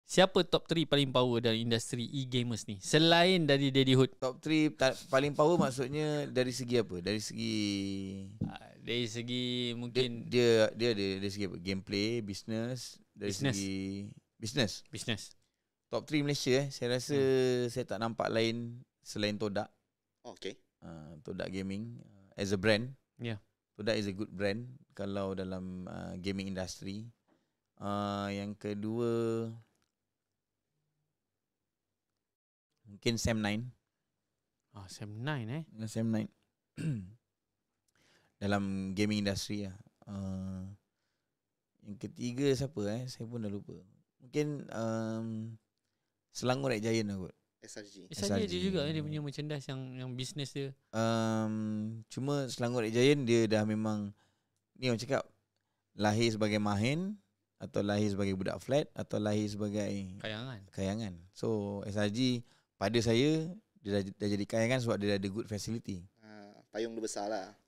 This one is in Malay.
siapa top 3 paling power dalam industri e-gamers ni selain dari Daddy Hood? Top 3 paling power maksudnya dari segi apa? Dari segi mungkin dia ada dari segi apa? Gameplay, business, dari segi business. Top 3 Malaysia saya rasa saya tak nampak lain selain Todak. Okay. Todak Gaming as a brand. Yeah. Todak is a good brand kalau dalam gaming industry. Yang kedua mungkin Sam9. Sam9 Sam9 dalam gaming industry lah. Yang ketiga siapa saya pun dah lupa. Mungkin Selangor Red Giant lah kot. SRG dia juga dia punya merchandise yang bisnes dia. Cuma Selangor Red Giant dia dah memang ni orang cakap lahir sebagai mahin atau lahir sebagai budak flat atau lahir sebagai kayangan. So SRG pada saya dia dah jadi kayangan sebab dia ada good facility. Payung dia besar lah.